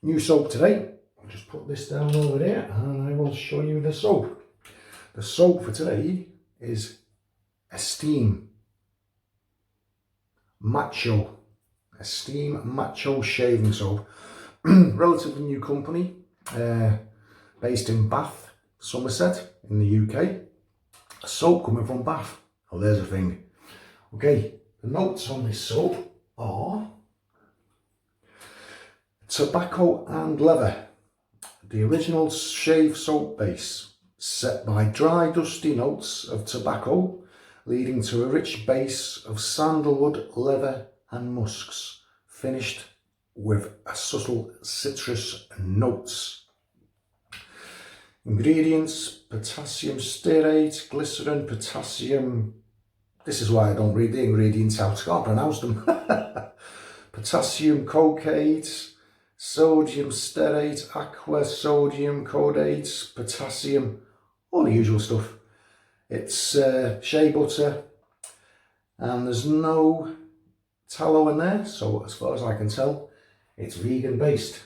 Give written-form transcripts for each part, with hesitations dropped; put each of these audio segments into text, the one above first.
New soap today. I'll just put this down over there and I will show you the soap. The soap for today is Esteem Macho. Esteem Macho shaving soap. Relatively new company, based in Bath, Somerset in the UK. A soap coming from Bath. Oh, there's a thing. Okay, the notes on this soap are tobacco and leather. The original shave soap base, set by dry dusty notes of tobacco, leading to a rich base of sandalwood, leather and musks, finished with a subtle citrus notes. Ingredients: potassium stearate, glycerin, potassium... This is why I don't read the ingredients out, I can't pronounce them. Potassium cocates, sodium stearate, aqua sodium codates, potassium, all the usual stuff. It's shea butter, and there's no tallow in there, so as far as I can tell, it's vegan based.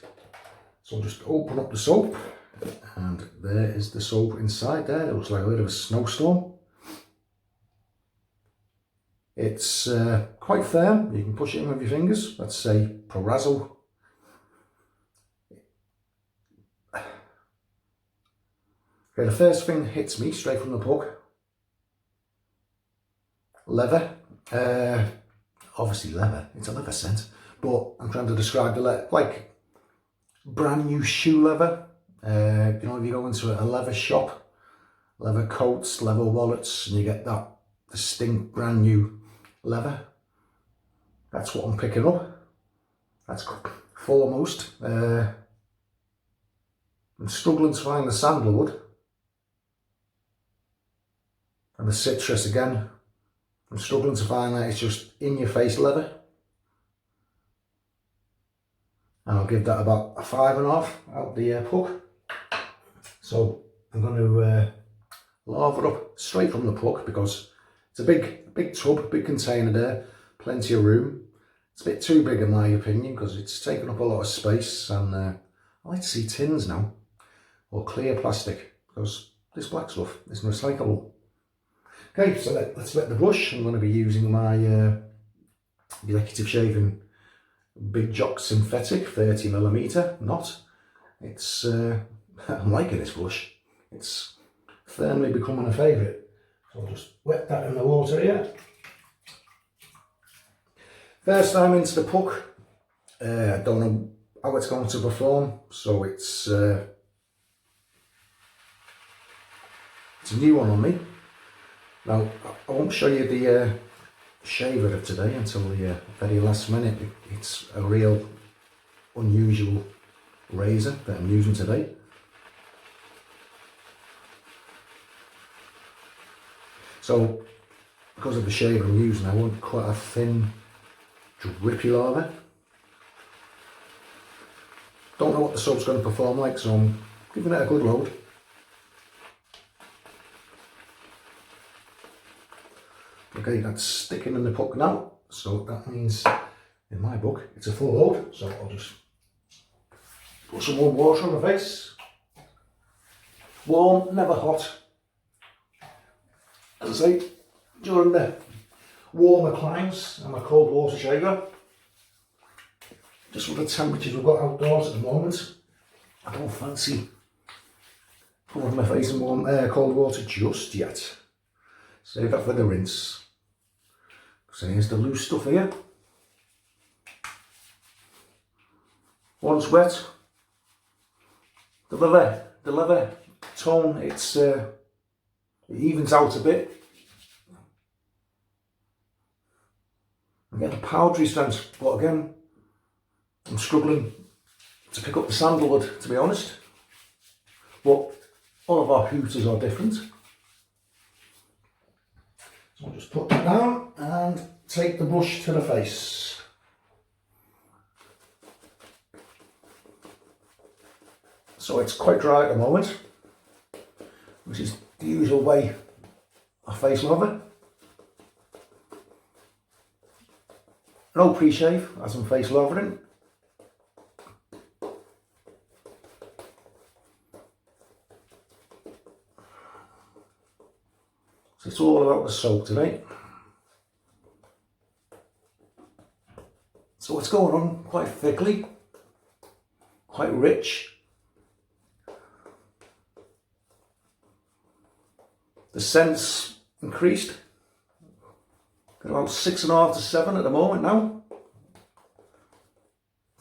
So I'll just open up the soap, and there is the soap inside there. It looks like a bit of a snowstorm. It's quite firm, you can push it in with your fingers. Let's say Prorazzo. Okay, the first thing hits me straight from the book. Leather. Obviously leather, it's a leather scent, but I'm trying to describe the leather, like brand new shoe leather. You know, if you go into a leather shop, leather coats, leather wallets, and you get that distinct brand new leather. That's what I'm picking up. That's foremost. I'm struggling to find the sandalwood and the citrus again. I'm struggling to find that. It's just in your face leather, and I'll give that about a 5.5 out the puck. So I'm going to lather up straight from the puck, because it's a big tub, big container there, plenty of room. It's a bit too big in my opinion, because it's taking up a lot of space, and I like to see tins now, or clear plastic, because this black stuff is recyclable. Okay, so let's wet the brush. I'm going to be using my executive shaving Big Jock synthetic 30mm knot. It's I'm liking this brush. It's firmly becoming a favourite. So I'll just wet that in the water here. First time into the puck. I don't know how it's going to perform, so it's a new one on me. Now, I won't show you the shaver of today until the very last minute. It's a real unusual razor that I'm using today. So, because of the shaver I'm using, I want quite a thin, drippy lather. Don't know what the soap's going to perform like, so I'm giving it a good load. Okay, that's sticking in the puck now, so that means in my book it's a full load. So I'll just put some warm water on my face. Warm, never hot. As I say, during the warmer climes, I'm a cold water shaver. Just with the temperatures we've got outdoors at the moment, I don't fancy putting my face in cold water just yet. Save that for the rinse. So here's the loose stuff here. Once wet, the leather tone, it evens out a bit. I get the powdery strength, but again, I'm struggling to pick up the sandalwood, to be honest. But all of our hooters are different. So I'll just put that down and take the brush to the face. So it's quite dry at the moment, which is the usual way I face lather. No pre-shave as I'm face lathering. So it's all about the soap today. So it's going on quite thickly, quite rich. The scent's increased. Got about 6.5 to 7 at the moment now.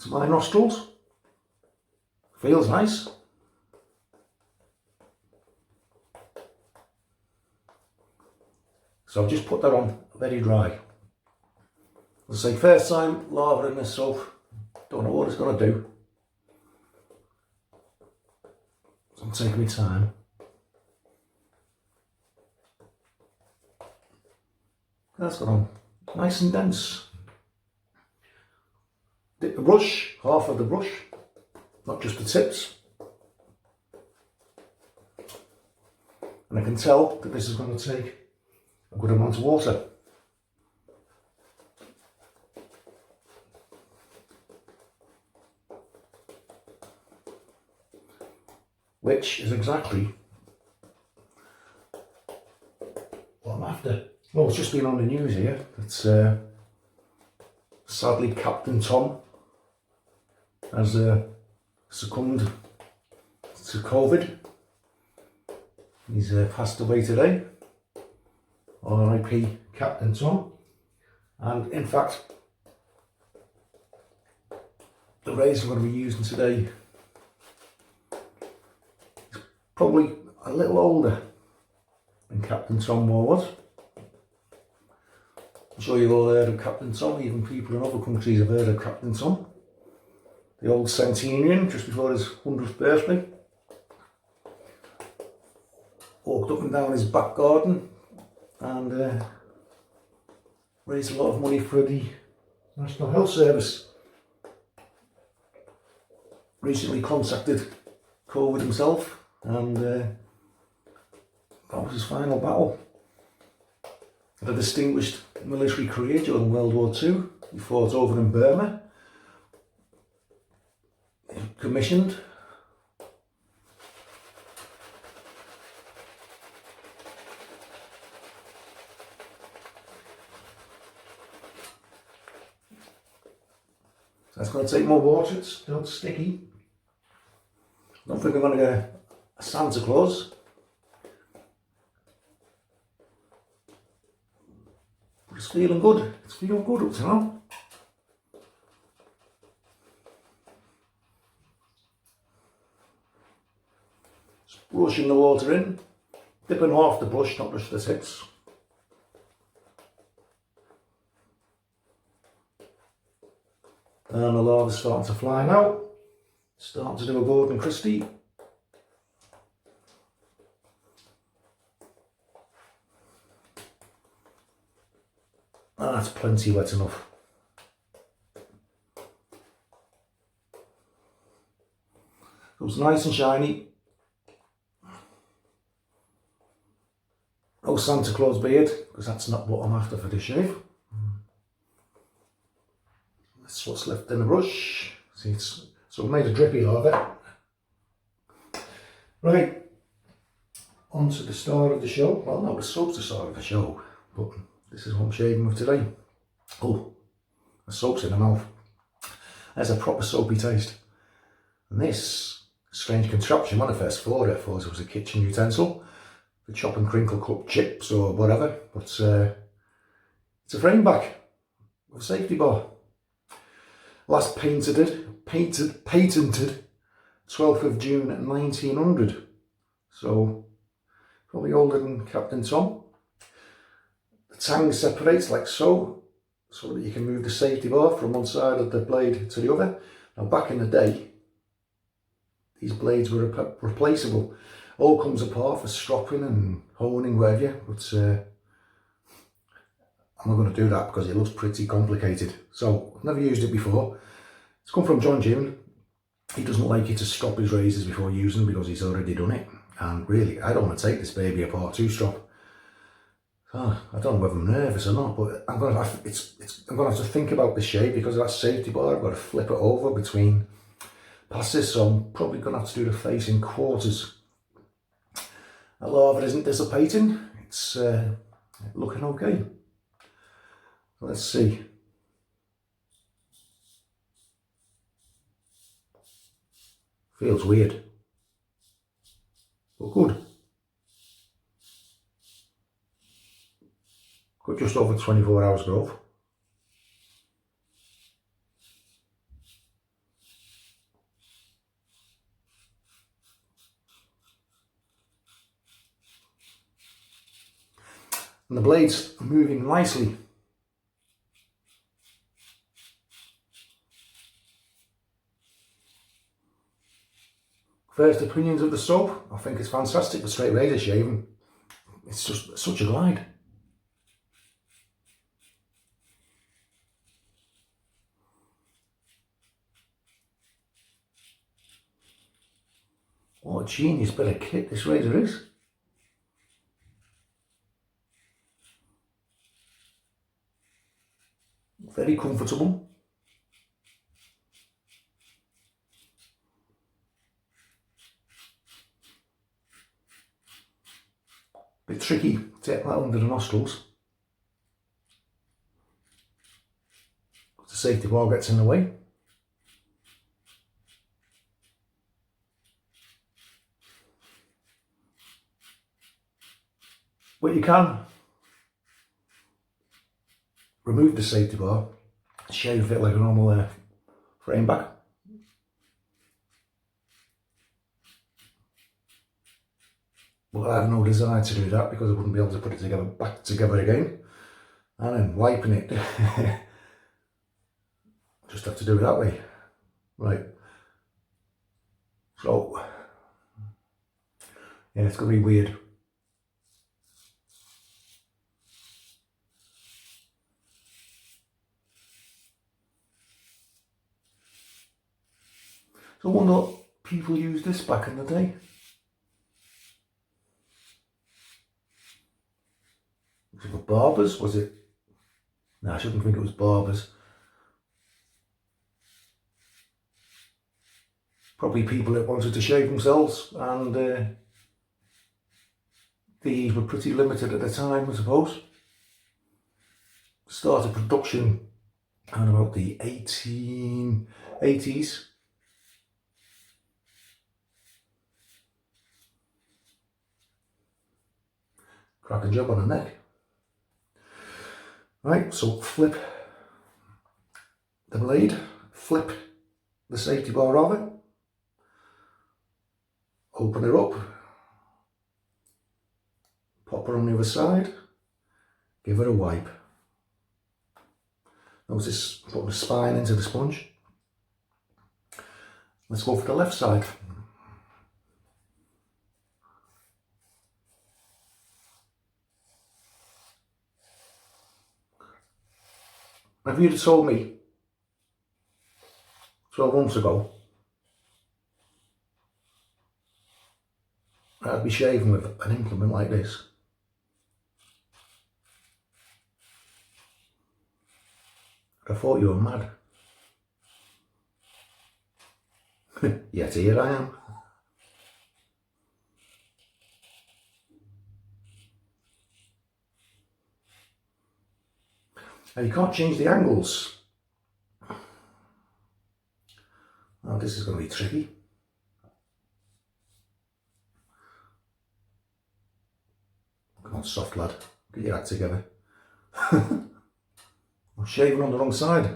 To my nostrils. Feels nice. So I've just put that on very dry. As I say, first time lavering this soap, don't know what it's going to do. So I'm taking my time. That's got on nice and dense. Dip the brush, half of the brush, not just the tips. And I can tell that this is going to take a good amount of water. Which is exactly what I'm after. Well, it's just been on the news here that sadly Captain Tom has succumbed to COVID. He's passed away today. R.I.P. Captain Tom. And in fact, the razor I'm going to be using today is probably a little older than Captain Tom was. I'm sure you've all heard of Captain Tom, even people in other countries have heard of Captain Tom. The old centenarian, just before his 100th birthday. Walked up and down his back garden and raised a lot of money for the National Health Service. Recently contacted COVID himself and that was his final battle. Had a distinguished military career during World War II. He fought over in Burma. Commissioned. That's going to take more water, it's still sticky. I don't think I'm going to get a Santa Claus. But it's feeling good. It's feeling good up to now. Just brushing the water in. Dipping half the brush, not just the tips. And the lava's starting to fly now. Starting to do a Gordon Christie. And that's plenty wet enough. It was nice and shiny. No Santa Claus beard, because that's not what I'm after for this shave. That's what's left in the brush. See, so I've made a drippy lava. Right, on to the star of the show. Well, no, the soap's the star of the show, but this is what I'm shaving with today. Oh, the soap's in the mouth. There's a proper soapy taste. And this strange contraption, when I first thought it was a kitchen utensil for chopping crinkle cut chips or whatever, but it's a frame back with a safety bar. Last patented 12th of June 1900. So probably older than Captain Tom. The tang separates like so that you can move the safety bar from one side of the blade to the other. Now back in the day, these blades were replaceable. All comes apart for stropping and honing, whatever, but I'm not going to do that because it looks pretty complicated. So I've never used it before. It's come from John June. He doesn't like you to strop his razors before using them because he's already done it. And really, I don't want to take this baby apart to strop. I don't know whether I'm nervous or not, but I'm going to have to think about the shape because of that safety bar. I've got to flip it over between passes, so I'm probably going to have to do the face in quarters. That lava isn't dissipating. it's looking okay. Let's see. Feels weird, but good. Got just over 24 hours growth. And the blades are moving nicely. First opinions of the soap, I think it's fantastic for straight razor shaving. It's just such a glide. What a genius bit of kit this razor is. Very comfortable. Bit tricky to take that under the nostrils. The safety bar gets in the way. But you can remove the safety bar, shave it like a normal frame back. But I have no desire to do that because I wouldn't be able to put it back together again. And then wiping it, just have to do it that way. Right. So, yeah, it's going to be weird. So I wonder what people used this back in the day. Was it for barbers? Was it? No, I shouldn't think it was barbers. Probably people that wanted to shave themselves, and these were pretty limited at the time, I suppose. Started production around about the 1880s. Cracking job on the neck. Right, so flip the blade, flip the safety bar of it, open it up, pop it on the other side, give it a wipe. Notice putting the spine into the sponge. Let's go for the left side. If you'd have told me 12 months ago I'd be shaving with an implement like this, I thought you were mad. Yet here I am. And you can't change the angles. Oh, this is going to be tricky. Come on, soft lad, get your act together. I'm shaving on the wrong side.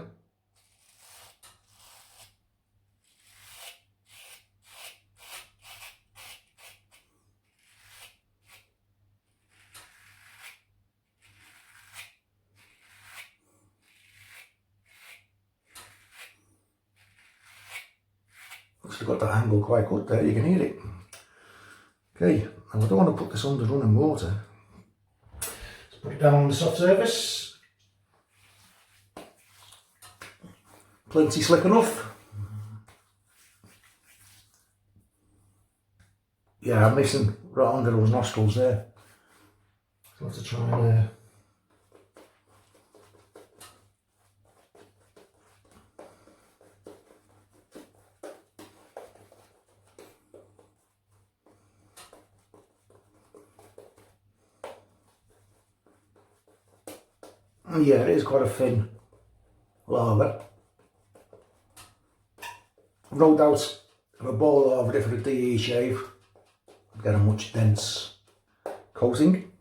Looks like I've got that angle quite good there, you can hear it. Okay, and I don't want to put this under running water. Let's put it down on the soft surface. Plenty slick enough. Yeah, I'm missing right under those nostrils there. So I have to try and Yeah, it is quite a thin lather. I've no doubt if I boil lather it for a DE shave, I'll get a much dense coating.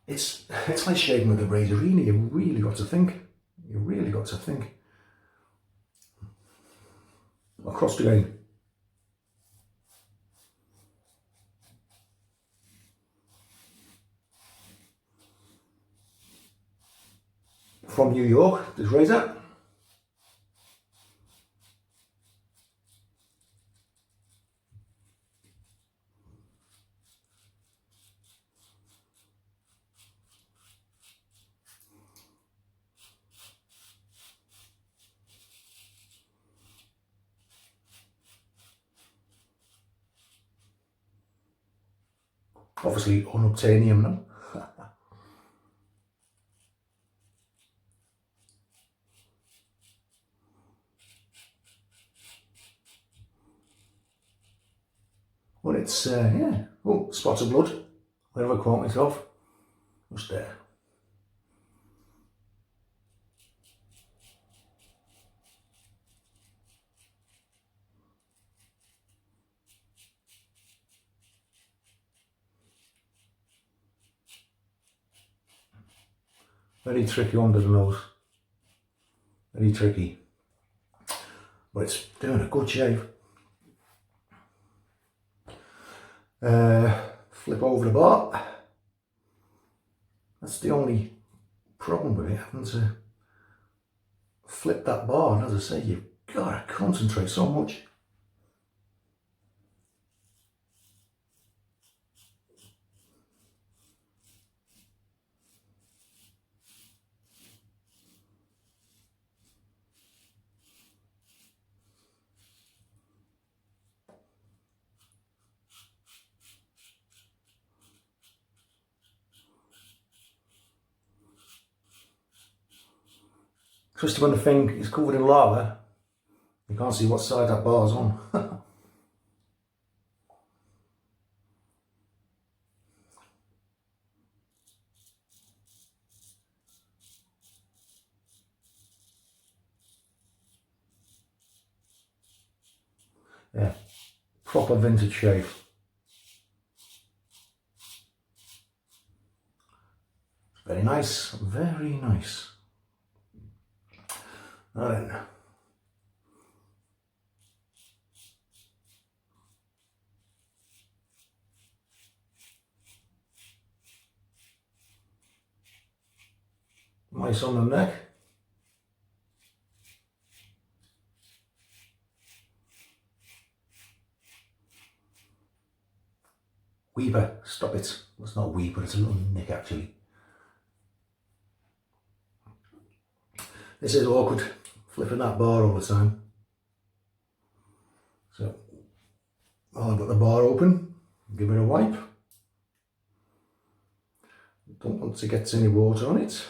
It's like shaving with a razor, really. You really got to think. You really got to think. Across the grain. From New York, this razor. Obviously unobtainium now. But it's, yeah, oh, spots of blood, where have I caught myself? Just there. Very tricky under the nose, very tricky, but it's doing a good shave. Flip over the bar. That's the only problem with it, having to flip that bar, and as I say, you've got to concentrate so much. Especially when the thing is covered in lava, you can't see what side that bar's on. Yeah, proper vintage shave. Very nice, very nice. Now then. Nice on the neck. Weeper, stop it. It's not a weeper, it's a little nick actually. This is awkward, flipping that bar all the time. So, I've got the bar open, give it a wipe. Don't want to get any water on it.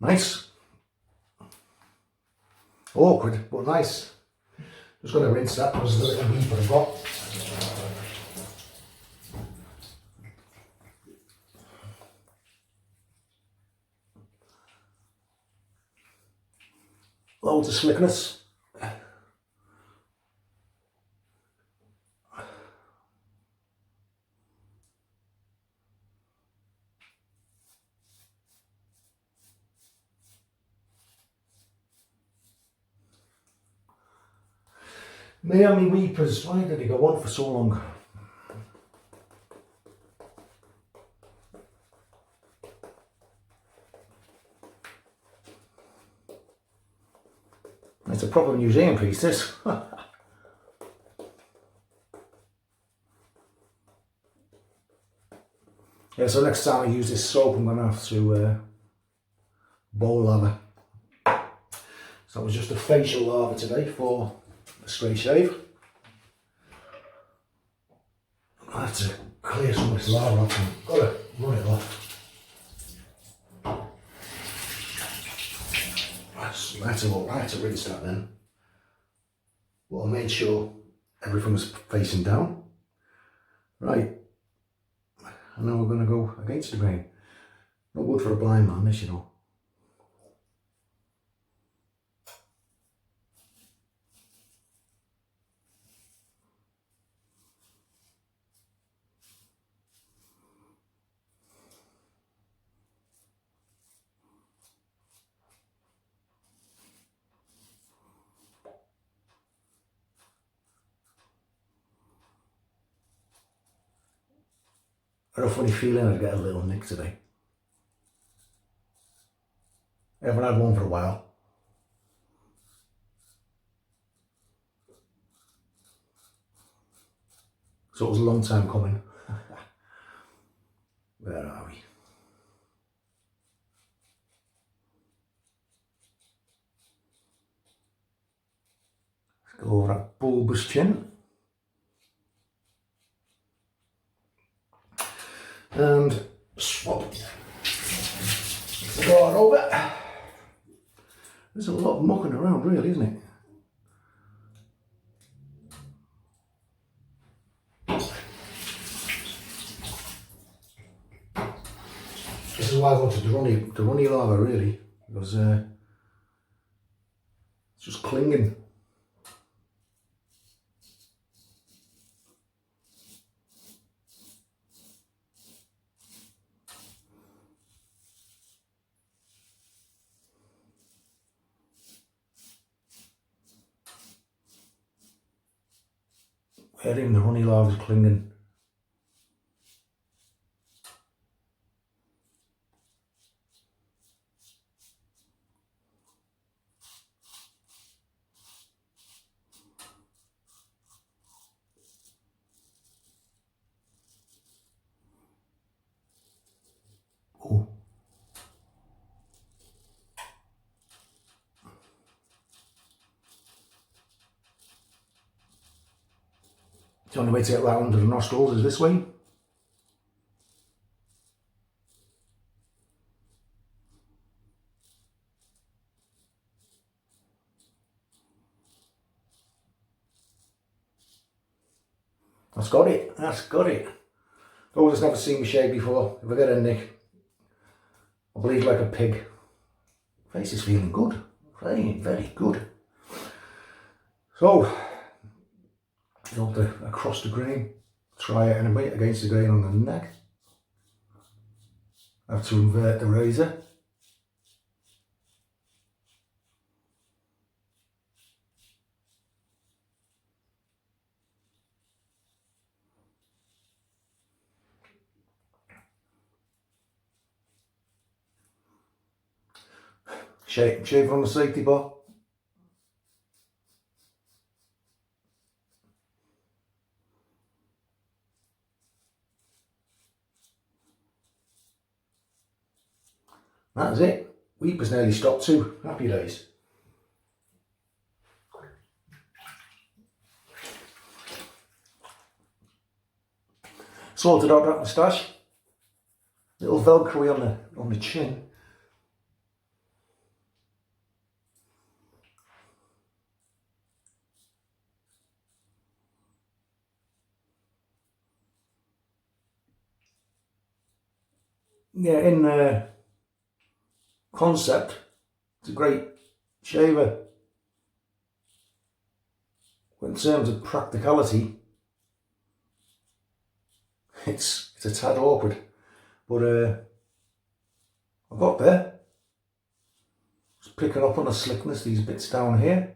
Nice. Awkward, but nice. Just going to rinse that because of the little weeper I've got. Loads of slickness. Miami Weepers, why did they go on for so long? It's a proper museum piece, this. Yeah, so next time I use this soap, I'm going to have to bowl lather. So it was just a facial lather today for a straight shave. I have to clear some of this lava off and got to run it off. I had to rinse that then. Well, I made sure everything was facing down. Right, and now we're going to go against the grain. Not good for a blind man, this, you know. I had a funny feeling I'd get a little nick today. I haven't had one for a while. So it was a long time coming. Where are we? Let's go over that bulbous chin. And swap the guard over. There's a lot of mucking around, really, isn't it? This is why I wanted the runny lava, really, because it's just clinging. Even the honey lava's clinging. Oh. The only way to get that under the nostrils is this way. That's got it, that's got it. Those that's never seen me shave before, if I get a nick, I bleed like a pig. Face is feeling good, very, very good. So, across the grain, try it anyway, against the grain on the neck. I have to invert the razor. Shave on the safety bar. That's it. Weeper's nearly stopped too. Happy days. Sorted out that moustache. Little velcro on the chin. Yeah, in concept, it's a great shaver. But in terms of practicality, it's a tad awkward. But I got there. Just picking up on the slickness, these bits down here.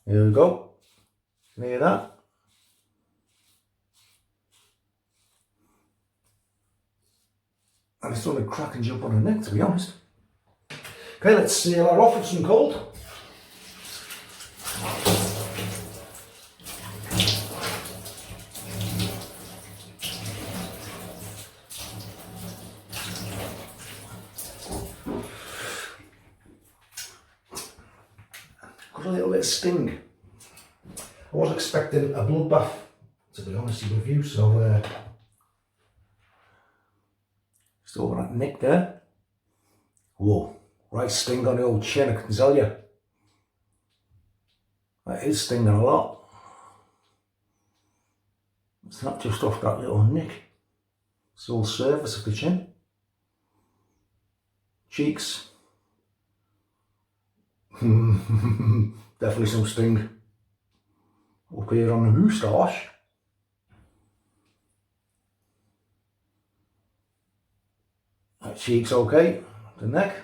Here we go. Near that. And it's done a crack and jump on the neck, to be honest. Okay, let's seal that off with some cold. Got a little bit of sting. I was expecting a bloodbath, to be honest with you, so still got that nick there. Whoa, right sting on the old chin, I can tell you. That is stinging a lot. It's not just off that little nick. It's all surface of the chin. Cheeks. Definitely some sting. Up here on the moustache. That cheek's okay. The neck.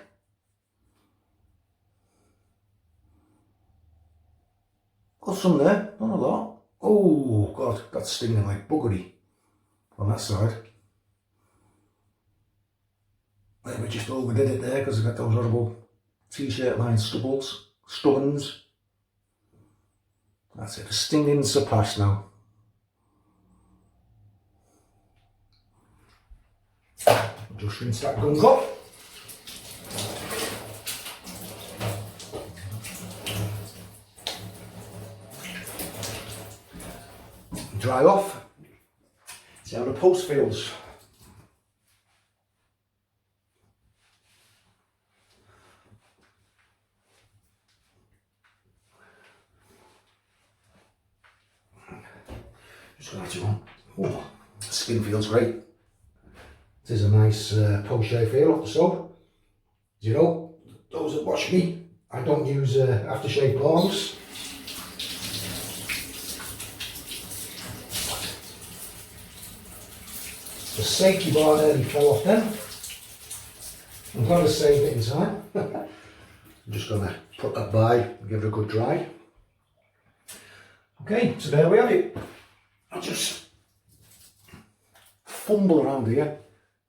Got some there, not a lot. Oh god, that's stinging like buggery on that side. Maybe just overdid it there because I got those horrible t-shirt line stubbins. That's it, the stinging's surpassed now. I'll just rinse that gunk off. Dry off. See how the pulse feels. Just gonna have to on. Oh, the skin feels great. It is a nice post-shave feel off the soap. As you know, those that watch me, I don't use aftershave balms. The safety bar nearly fell off then. I'm glad I saved it in time. I'm just going to put that by and give it a good dry. Okay, so there we have it. I'll just fumble around here.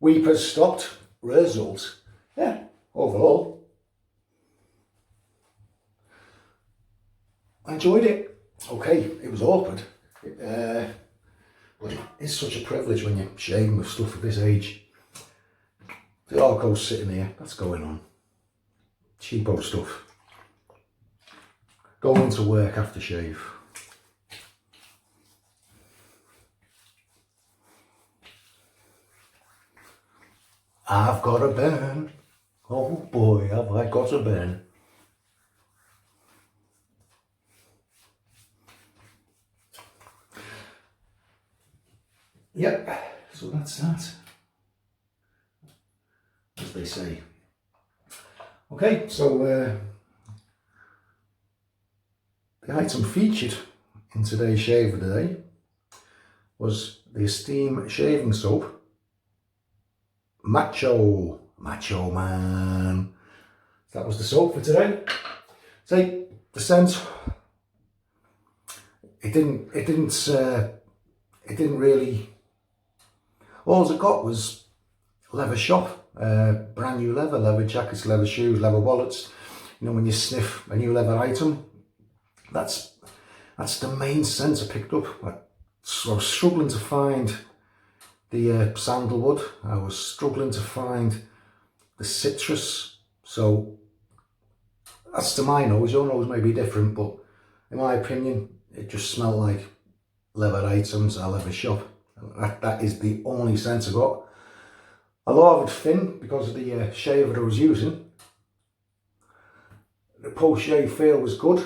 Weepers stopped. Result. Yeah, overall, I enjoyed it. Okay, it was awkward. But it's such a privilege when you're shaving with stuff at this age. The Arco's sitting here, that's going on. Cheapo stuff. Going to work after shave. I've got a burn. Oh boy, have I got a burn. Yep, so that's that, as they say. Okay, so the item featured in today's shave of the day was the Esteem shaving soap, Macho Man. That was the soap for today. So the scent, it didn't really. All I got was leather shop, brand new leather jackets, leather shoes, leather wallets. You know, when you sniff a new leather item, that's the main scent I picked up. I was struggling to find the sandalwood. I was struggling to find the citrus. So that's to my nose. Your nose may be different, but in my opinion, it just smelled like leather items, a leather shop. That is the only scent I got. A lot of it thin because of the shaver I was using. The post-shave feel was good.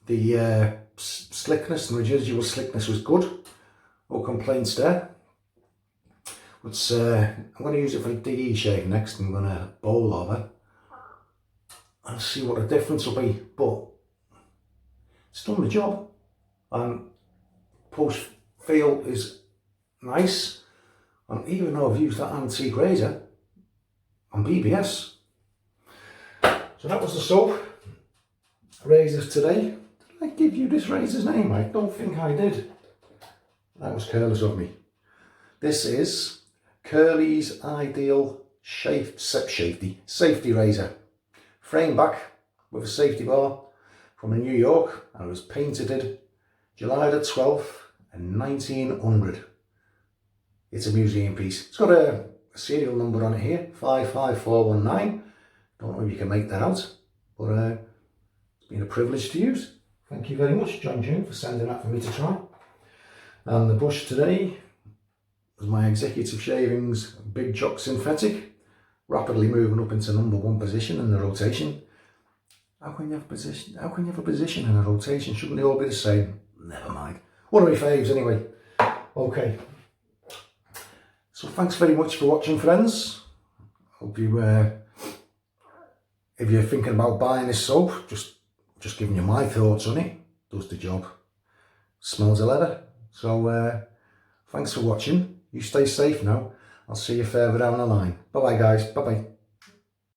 The slickness and residual slickness was good. No complaints there. But I'm going to use it for the DE shave next. I'm going to bowl over and see what the difference will be. But it's done the job. And post feel is nice, and even though I've used that antique razor on BBS. So that was the soap razors today. Did I give you this razor's name? I don't think I did. That was careless of me. This is Curley's Ideal Safety Razor. Frame back with a safety bar from New York, and it was painted July the 12th in 1900. It's a museum piece. It's got a serial number on it here, 55419. Don't know if you can make that out, but it's been a privilege to use. Thank you very much, John June, for sending that for me to try. And the brush today was my Executive Shavings Big Jock Synthetic, rapidly moving up into #1 position in the rotation. How can you have a position and a rotation? Shouldn't they all be the same? Never mind. One of my faves anyway. Okay. So thanks very much for watching, friends. Hope you, if you're thinking about buying this soap, just giving you my thoughts on it. Does the job. Smells of leather. So thanks for watching. You stay safe now. I'll see you further down the line. Bye bye guys. Bye bye.